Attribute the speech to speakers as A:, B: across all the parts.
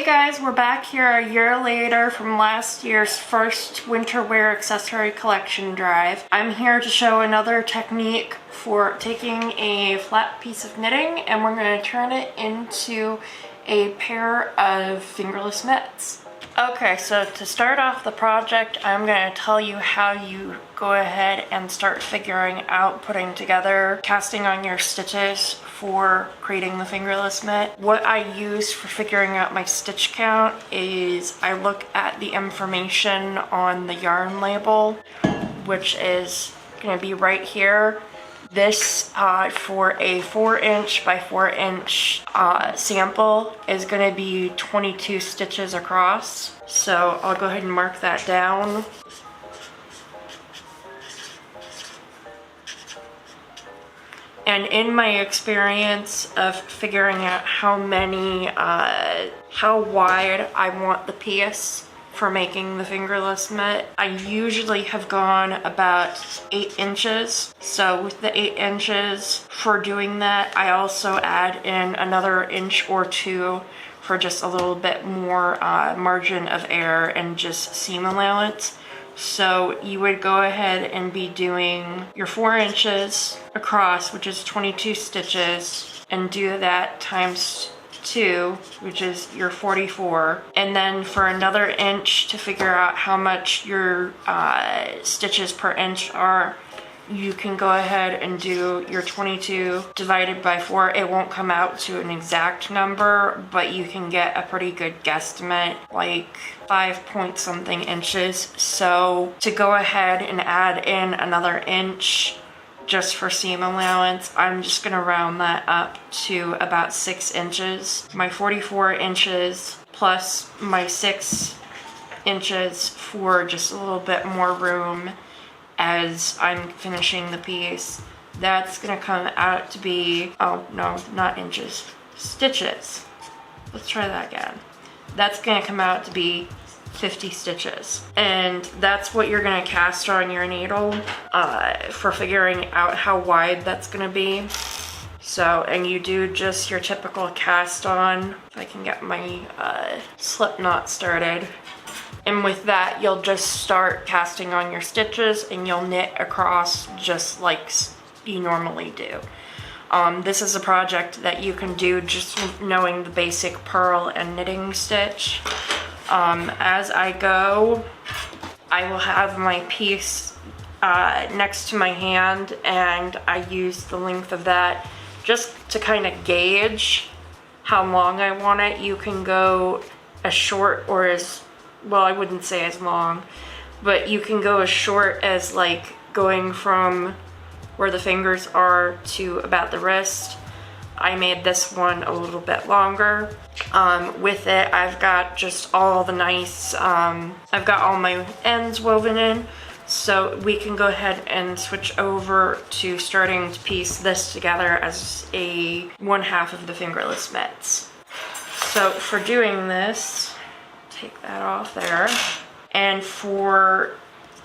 A: guys, we're back here a year later from last year's first winter wear accessory collection drive. I'm here to show another technique for taking a flat piece of knitting and we're going to turn it into a pair of fingerless mitts. Okay, so to start off the project, I'm going to tell you how you go ahead and start figuring out putting together, casting on your stitches for creating the fingerless mitt. What I use for figuring out my stitch count is I look at the information on the yarn label, which is going to be right here. This for a 4" by 4" sample is going to be 22 stitches across. So I'll go ahead and mark that down. And in my experience of figuring out how wide I want the piece for making the fingerless mitt, I usually have gone about 8 inches. So with the 8 inches for doing that, I also add in another inch or 2 for just a little bit more margin of error and just seam allowance. So you would go ahead and be doing your 4 inches across, which is 22 stitches, and do that times 2, which is your 44, and then for another inch to figure out how much your stitches per inch are, you can go ahead and do your 22 divided by 4. It won't come out to an exact number, but you can get a pretty good guesstimate, like 5 point something inches. So to go ahead and add in another inch just for seam allowance, I'm just gonna round that up to about 6 inches. My 44 inches plus my 6 inches for just a little bit more room as I'm finishing the piece. That's gonna come out to be, oh no, not inches, stitches. Let's try that again. That's gonna come out to be 50 stitches, and that's what you're going to cast on your needle for figuring out how wide that's going to be. So, and you do just your typical cast on. If I can get my slip knot started, and with that you'll just start casting on your stitches and you'll knit across just like you normally do. This is a project that you can do just knowing the basic purl and knitting stitch. As I go, I will have my piece next to my hand, and I use the length of that just to kind of gauge how long I want it. You can go as short or as, well, I wouldn't say as long, but you can go as short as like going from where the fingers are to about the wrist. I made this one a little bit longer. With it, I've got just all the nice, I've got all my ends woven in, so we can go ahead and switch over to starting to piece this together as a 1/2 of the fingerless mitts. So for doing this, take that off there, and for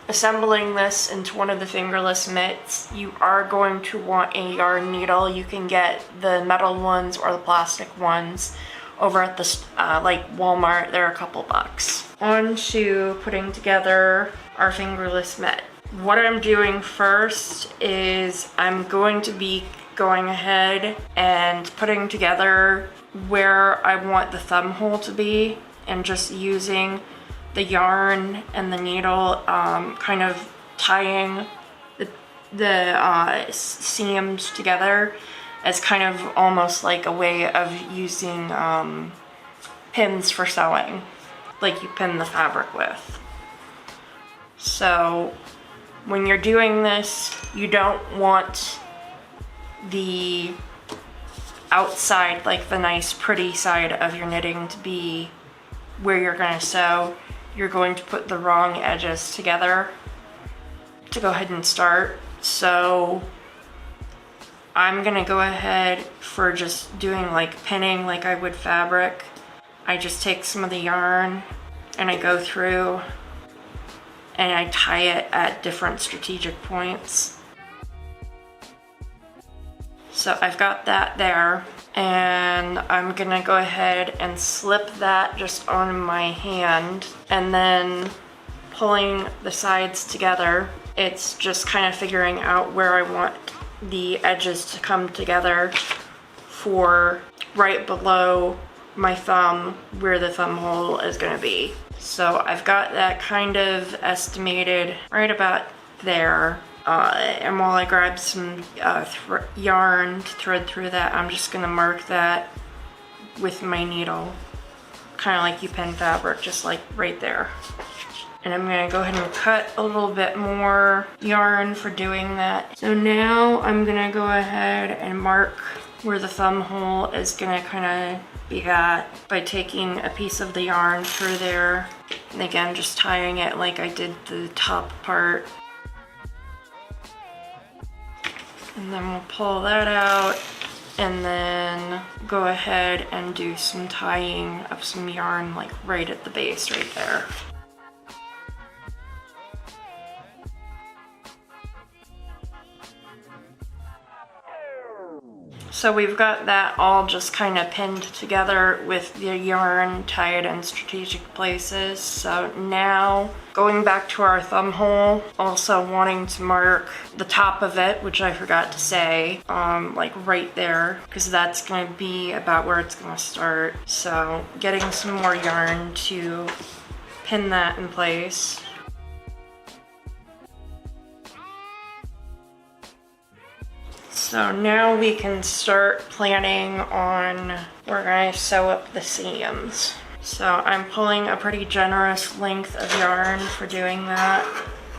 A: assembling this into one of the fingerless mitts, you are going to want a yarn needle. You can get the metal ones or the plastic ones over at the like Walmart. They're a couple bucks. On to putting together our fingerless mitt. What I'm doing first is I'm going to be going ahead and putting together where I want the thumb hole to be, and just using the yarn and the needle, kind of tying the seams together as kind of almost like a way of using pins for sewing, like you pin the fabric with. So when you're doing this, you don't want the outside, like the nice pretty side of your knitting, to be where you're going to sew. You're going to put the wrong edges together to go ahead and start. So I'm gonna go ahead for just doing like pinning like I would fabric. I just take some of the yarn and I go through and I tie it at different strategic points. So I've got that there. And I'm gonna go ahead and slip that just on my hand, and then pulling the sides together. It's just kind of figuring out where I want the edges to come together for right below my thumb, where the thumb hole is gonna be. So I've got that kind of estimated right about there. And while I grab some yarn to thread through that, I'm just gonna mark that with my needle, kind of like you pin fabric, just like right there. And I'm gonna go ahead and cut a little bit more yarn for doing that. So now I'm gonna go ahead and mark where the thumb hole is gonna kind of be at by taking a piece of the yarn through there. And again, just tying it like I did the top part. And then we'll pull that out and then go ahead and do some tying of some yarn like right at the base right there. So we've got that all just kind of pinned together with the yarn tied in strategic places. So now going back to our thumb hole, also wanting to mark the top of it, which I forgot to say, like right there, because that's going to be about where it's going to start. So getting some more yarn to pin that in place. So now we can start planning on, we're gonna sew up the seams. So I'm pulling a pretty generous length of yarn for doing that.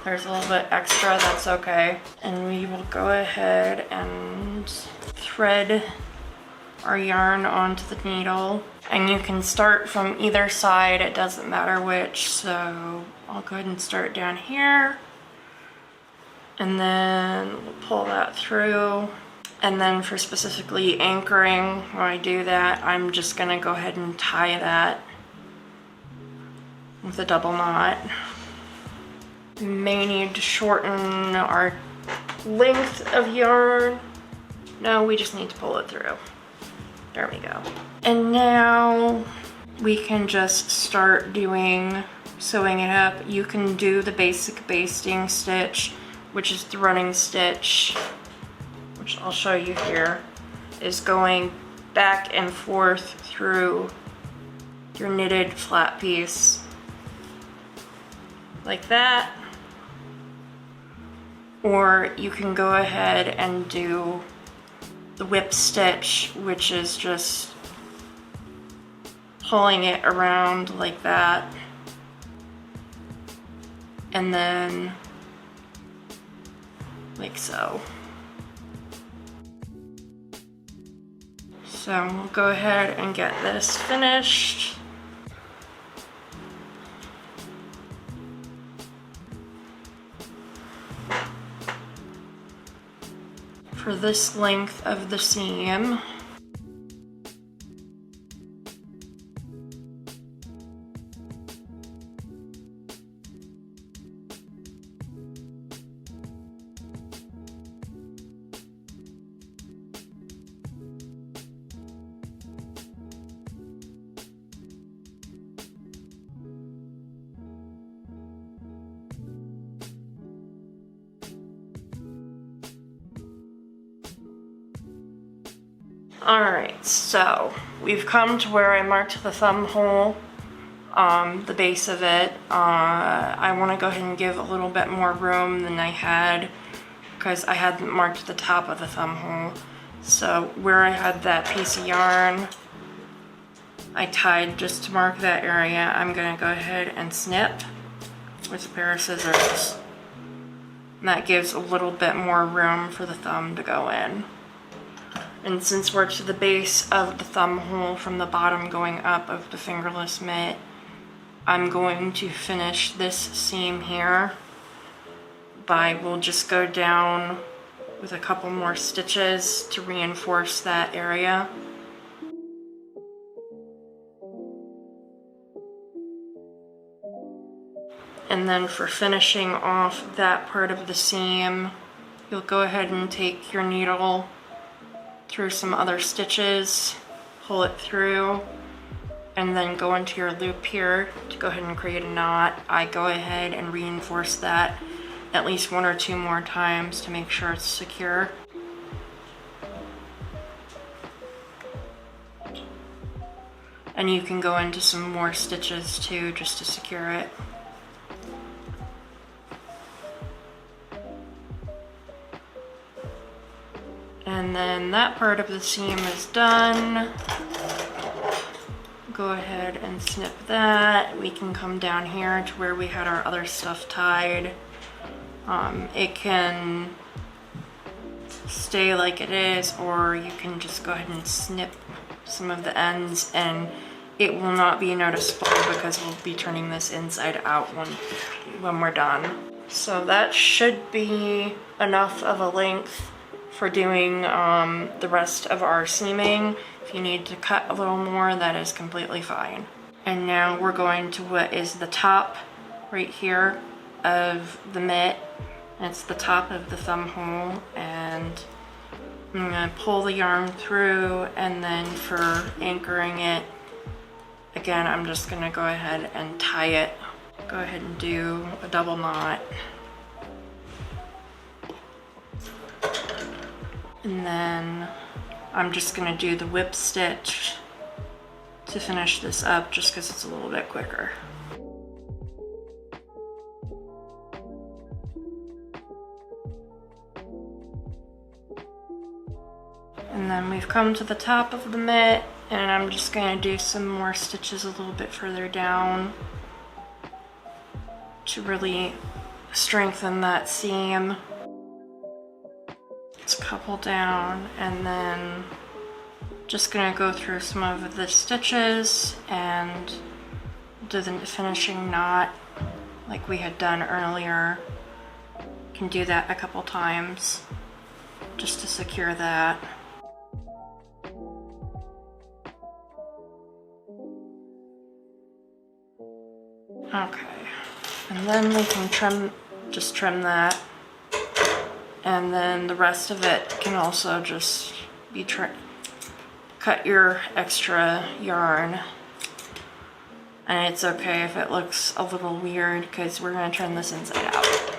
A: There's a little bit extra, that's okay. And we will go ahead and thread our yarn onto the needle. And you can start from either side, it doesn't matter which. So I'll go ahead and start down here. And then we'll pull that through. And then for specifically anchoring, when I do that, I'm just gonna go ahead and tie that with a double knot. We may need to shorten our length of yarn. No, we just need to pull it through. There we go. And now we can just start sewing it up. You can do the basic basting stitch, which is the running stitch, which I'll show you here, is going back and forth through your knitted flat piece like that. Or you can go ahead and do the whip stitch, which is just pulling it around like that, and then like so. So we'll go ahead and get this finished. For this length of the seam, alright, so we've come to where I marked the thumb hole, the base of it. I want to go ahead and give a little bit more room than I had because I hadn't marked the top of the thumb hole. So where I had that piece of yarn I tied just to mark that area, I'm going to go ahead and snip with a pair of scissors. And that gives a little bit more room for the thumb to go in. And since we're to the base of the thumb hole from the bottom going up of the fingerless mitt, I'm going to finish this seam here we'll just go down with a couple more stitches to reinforce that area. And then for finishing off that part of the seam, you'll go ahead and take your needle through some other stitches, pull it through, and then go into your loop here to go ahead and create a knot. I go ahead and reinforce that at least 1 or 2 more times to make sure it's secure. And you can go into some more stitches too, just to secure it. And then that part of the seam is done. Go ahead and snip that. We can come down here to where we had our other stuff tied. It can stay like it is, or you can just go ahead and snip some of the ends, and it will not be noticeable because we'll be turning this inside out when we're done. So that should be enough of a length for doing the rest of our seaming. If you need to cut a little more, that is completely fine. And now we're going to what is the top right here of the mitt. It's the top of the thumb hole, and I'm gonna pull the yarn through, and then for anchoring it, again, I'm just gonna go ahead and tie it. Go ahead and do a double knot. And then I'm just gonna do the whip stitch to finish this up, just because it's a little bit quicker. And then we've come to the top of the mitt, and I'm just gonna do some more stitches a little bit further down to really strengthen that seam. It's a couple down, and then just gonna go through some of the stitches and do the finishing knot like we had done earlier. Can do that a couple times just to secure that. Okay, and then we can just trim that, and then the rest of it can also just be cut your extra yarn, and it's okay if it looks a little weird because we're going to turn this inside out.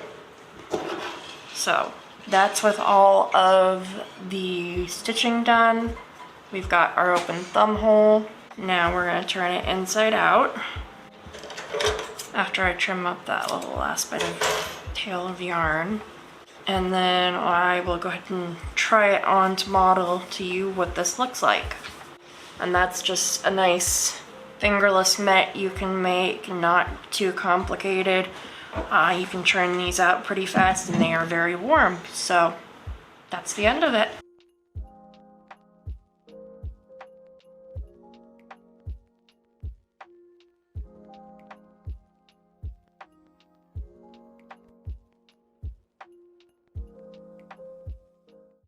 A: So that's with all of the stitching done. We've got our open thumb hole. Now we're going to turn it inside out. After I trim up that little last bit of tail of yarn. And then I will go ahead and try it on to model to you what this looks like. And that's just a nice fingerless mitt you can make, not too complicated. You can churn these out pretty fast, and they are very warm. So that's the end of it.